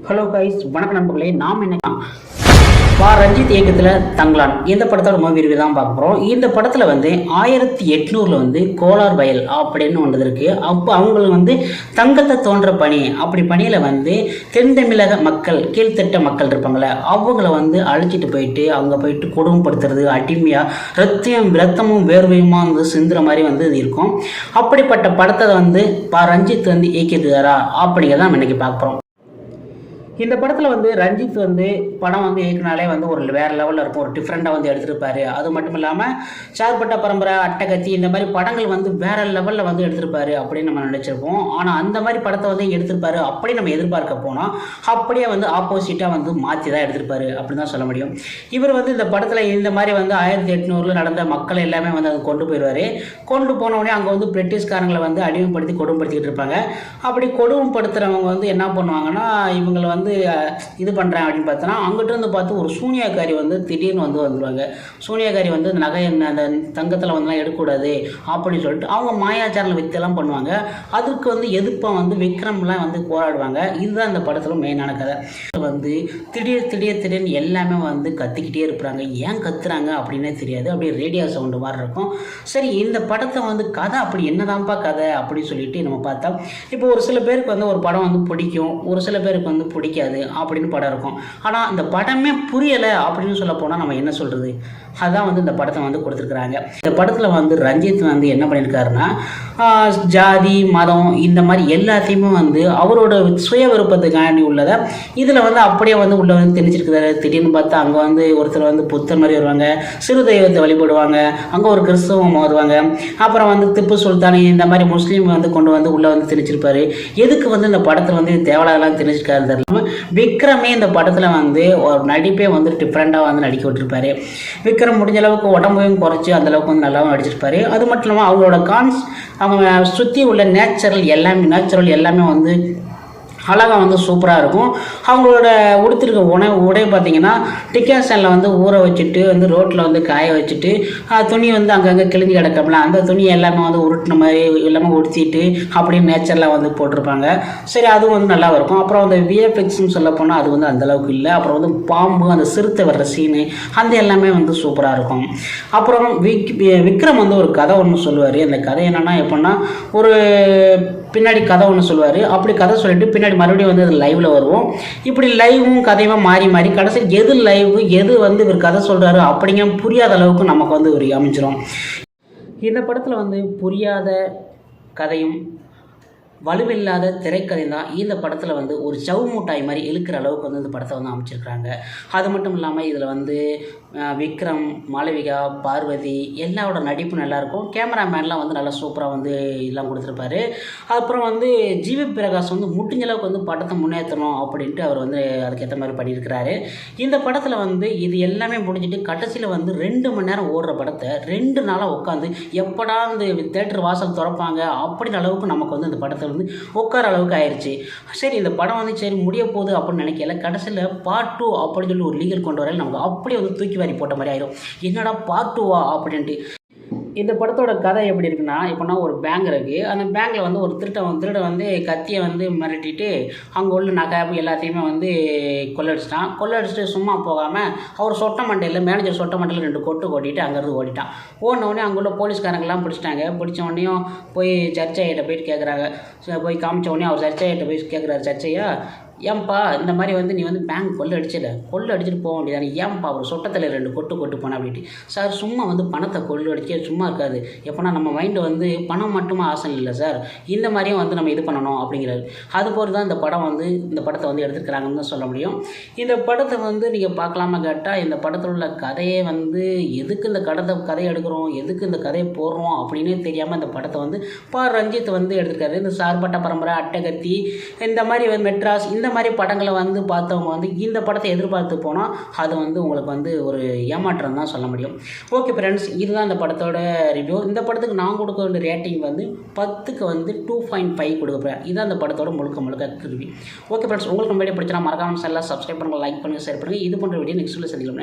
Hello guys, வணக்கம் நண்பர்களே. நாம் என்ன ரஞ்சித் இயக்கத்தில் தங்கலான் இந்த படத்தோட மூவி ரிவ்யூ தான் பார்க்க போகிறோம். இந்த படத்தில் 1800 கோலார் வயல் அப்படின்னு ஒன்று இருக்குது. அப்போ அவங்களுக்கு தங்கத்தை தோன்ற பணி, அப்படி பணியில் தென் தமிழக மக்கள், கீழ்த்தட்ட மக்கள் இருப்பாங்களே, அவங்கள அழைச்சிட்டு போயிட்டு அங்கே போயிட்டு கொடுமைப்படுத்துறது, அடிமையாக ரத்தமும் வேர்வையுமா சிந்துற மாதிரி இது இருக்கும். அப்படிப்பட்ட படத்தை ரஞ்சித் இயக்கியிருக்காரா அப்படிங்கிறத நம்ம இன்னைக்கு பார்க்க போகிறோம். இந்த படத்தில் ரஞ்சித் படம் இயக்குனாலே ஒரு வேறு லெவலில் இருக்கும், ஒரு டிஃப்ரெண்ட்டாக எடுத்திருப்பாரு. அது மட்டும் இல்லாமல் சார்பட்ட பரம்பரை, அட்டகத்தி இந்த மாதிரி படங்கள் வேறு லெவலில் எடுத்திருப்பாரு அப்படின்னு நம்ம நினச்சிருப்போம். ஆனால் அந்த மாதிரி படத்தை எடுத்திருப்பாரு அப்படி நம்ம எதிர்பார்க்க போனால் அப்படியே ஆப்போசிட்டாக மாற்றி தான் எடுத்திருப்பாரு அப்படின்னு தான் சொல்ல முடியும். இவர் இந்த படத்தில் இந்த மாதிரி 1800 நடந்த மக்களை எல்லாமே அதை கொண்டு போயிடுவார். கொண்டு போனவுடனே அங்கே பிரிட்டிஷ்காரங்களை அடிமைப்படுத்தி கொடுமைப்படுத்திக்கிட்டு இருப்பாங்க. அப்படி கொடுமைப்படுத்துகிறவங்க என்ன பண்ணுவாங்கன்னா, இவங்களை இது பண்ணுறேன் அப்படின்னு பார்த்தோன்னா, அங்கிட்ட பார்த்து ஒரு சூனியாக்காரி திடீர்னு வந்துடுவாங்க. சூனியாக்காரி அந்த நகை அந்த தங்கத்தில் எடுக்கக்கூடாது அப்படின்னு சொல்லிட்டு அவங்க மாயாச்சாரம் வித்தெல்லாம் பண்ணுவாங்க. அதுக்கு எதிர்ப்பாக விக்ரம்லாம் போராடுவாங்க. இதுதான் இந்த படத்தில் மெயினான கதை. திடீர்னு எல்லாமே கத்திக்கிட்டே இருப்பாங்க. ஏன் கத்துறாங்க அப்படின்னே தெரியாது. அப்படியே ரேடியோ சவுண்டு மாதிரி இருக்கும். சரி, இந்த படத்தை கதை அப்படி என்னதான்ப்பா கதை அப்படின்னு சொல்லிட்டு நம்ம பார்த்தா, இப்போ ஒரு சில பேருக்கு ஒரு படம் பிடிக்கும், ஒரு சில பேருக்கு பிடிக்காது அப்படின்னு படம் இருக்கும். ஆனால் இந்த படமே புரியலை அப்படின்னு சொல்ல போனால் நம்ம என்ன சொல்கிறது? அதுதான் இந்த படத்தை கொடுத்துருக்குறாங்க. இந்த படத்தில் ரஞ்சித் என்ன பண்ணியிருக்காருன்னா, ஜாதி மதம் இந்த மாதிரி எல்லாத்தையுமே அவரோட சுய விருப்பத்துக்காண்டி உள்ளதை இதில் அப்படியே உள்ள தெரிஞ்சிருக்கிறாரு. திடீர்னு பார்த்தா அங்கே ஒருத்தர் புத்தர் மாதிரி வருவாங்க, சிறு தெய்வத்தை வழிபடுவாங்க, அங்கே ஒரு கிறிஸ்தவம் வருவாங்க, அப்புறம் திப்பு சுல்தானி இந்த மாதிரி முஸ்லீம் கொண்டு உள்ளே தெரிஞ்சிருப்பாரு. எதுக்கு இந்த படத்தில் தேவையில்லாம் தெரிஞ்சிருக்காரு தெரியல. விக்ரமே இந்த படத்தில் ஒரு நடிப்பே டிஃப்ரெண்ட்டாக நடிக்க விட்டுருப்பாரு. விக்ரம் முடிஞ்ச அளவுக்கு உடம்பையும் குறைச்சி அந்தளவுக்கு நல்லாவும் நடிச்சிருப்பாரு. அது மட்டும் இல்லாமல் அவங்களோட அவங்க சுற்றி உள்ள நேச்சுரல் எல்லாமே அழகாக சூப்பராக இருக்கும். அவங்களோட உடுத்திருக்க உடை பார்த்திங்கன்னா, டிக்காசனில் ஊற வச்சுட்டு ரோட்டில் காய வச்சுட்டு துணி அங்கங்கே கிழிஞ்சு கிடக்கல, அந்த துணி எல்லாமே உருட்டின மாதிரி எல்லாமே உடுத்திட்டு அப்படியே நேச்சரில் போட்டிருப்பாங்க. சரி, அதுவும் நல்லா இருக்கும். அப்புறம் விஎஃப்எக்ஸ்ன்னு சொல்ல போனால் அது அந்தளவுக்கு இல்லை. அப்புறம் பாம்பு, அந்த சிறுத்தை வர்ற சீனு அந்த எல்லாமே சூப்பராக இருக்கும். அப்புறம் விக்ரம் ஒரு கதை ஒன்று சொல்லுவார். அந்த கதை என்னென்னா, எப்படின்னா ஒரு பின்னாடி கதை ஒன்று சொல்லுவார். அப்படி கதை சொல்லிட்டு பின்னாடி மறுபடியும் அது லைவில் வருவோம். இப்படி லைவும் கதையும் மாறி கடைசி எது லைவ் எது இவர் கதை சொல்கிறாரு அப்படிங்கிற புரியாத அளவுக்கு நமக்கு ஒரு அமைச்சிரும். இந்த படத்தில் புரியாத கதையும் வலுவில்லாத திரைக்கதை தான் இந்த படத்தில் ஒரு சவு மூட்டாய் மாதிரி இழுக்கிற அளவுக்கு இந்த படத்தை அமைச்சிருக்கிறாங்க. அது மட்டும் இல்லாமல் இதில் விக்ரம், மாளவிகா, பார்வதி எல்லாரோட நடிப்பு நல்லாயிருக்கும். கேமராமேன்லாம் நல்லா சூப்பராக எல்லாம் கொடுத்துருப்பாரு. அப்புறம் ஜிவி பிரகாஷ் முடிஞ்ச அளவுக்கு படத்தை முன்னேற்றணும் அப்படின்ட்டு அவர் அதுக்கேற்ற மாதிரி பண்ணியிருக்கிறாரு. இந்த படத்தில் இது எல்லாமே முடிஞ்சிட்டு கடைசியில் 2 மணி நேரம் ஓடுற படத்தை 2 நாளாக உட்காந்து எப்படா இந்த தேட்டர் வாசல் திறப்பாங்க அப்படின்னு அளவுக்கு நமக்கு இந்த படத்தை உட்கார அளவுக்கு ஆயிடுச்சு. சரி, இந்த படம் சரி முடிய போகுது அப்படின்னு நினைக்கல. கடைசியில் பார்ட் 2 அப்படின்னு சொல்லி ஒரு லீகல் கொண்டு வரையில் நமக்கு அப்படியே தூக்கி வாரி போட்ட மாதிரி ஆயிடும். என்னடா பார்ட் 2வா அப்படின்ட்டு. இந்த படத்தோட கதை எப்படி இருக்குன்னா, இப்போனா ஒரு பேங்க் இருக்குது. அந்த பேங்க்கில் ஒரு திருடன் கத்தியை மிரட்டிட்டு அங்கே உள்ள நகை எல்லாத்தையுமே கொள்ளடிச்சிட்டு சும்மா போகாமல் அவர் மேனேஜர் சொட்ட மண்டையில் 2 கொட்டு கொட்டிட்டு அங்கேருந்து ஓடிட்டான். ஓடினோடனே அங்கே உள்ள போலீஸ்காரங்கெல்லாம் பிடிச்சிட்டாங்க. பிடிச்ச உடனேயும் போய் சர்ச்சையிட்ட போயிட்டு கேட்குறாங்க. போய் காமிச்ச உடனே அவர் சர்ச்சையிட்ட போய் கேட்குறாரு, சர்ச்சையா ஏன்பா இந்த மாதிரி நீ பேங்க் கொள்ளை அடிச்சுட்டு போக வேண்டியதானே, ஏன்பா ஒரு சொட்டத்தில் 2 கொட்டு போன அப்படின்ட்டு. சார், சும்மா பணத்தை அடிக்க சும்மா இருக்காது. எப்போனா நம்ம மைண்டு பணம் மட்டுமா ஆசை இல்லை சார், இந்த மாதிரியும் நம்ம இது பண்ணணும் அப்படிங்கிறாரு. அதுபோல் தான் இந்த படம் இந்த படத்தை எடுத்துக்கிறாங்கன்னு தான் சொல்ல முடியும். இந்த படத்தை நீங்கள் பார்க்கலாமா கேட்டால், இந்த படத்தில் உள்ள கதையே எதுக்கு இந்த கதையை எடுக்கிறோம், எதுக்கு இந்த கதையை போடுறோம் அப்படின்னே தெரியாமல் இந்த படத்தை ரஞ்சித் எடுத்துருக்காரு. இந்த சார்பட்ட பரம்பரை, அட்டகத்தி இந்த மாதிரி மெட்ராஸ் இந்த மாதிரி படங்களை பார்த்தவங்க இந்த படத்தை எதிர்பார்த்து போனால் அது உங்களுக்கு ஒரு ஏமாற்றம் தான் சொல்ல முடியும். ஓகே ஃப்ரெண்ட்ஸ், இதுதான் இந்த படத்தோட ரிவ்யூ. இந்த படத்துக்கு நான் கொடுக்க வேண்டிய ரேட்டிங் 10க்கு 2.5 கொடுக்குறேன். இதுதான் இந்த படத்தோட முழுக்க ரிவ்யூ. ஓகே ஃப்ரெண்ட்ஸ், உங்களுக்கு வீடியோ பிடிச்சா மறக்காம சேனலை சப்ஸ்கிரைப் பண்ணுங்கள், லைக் பண்ணுங்கள், ஷேர் பண்ணுங்கள். இது போன்ற வீடியோ நெக்ஸ்ட் சந்திக்கலாம்.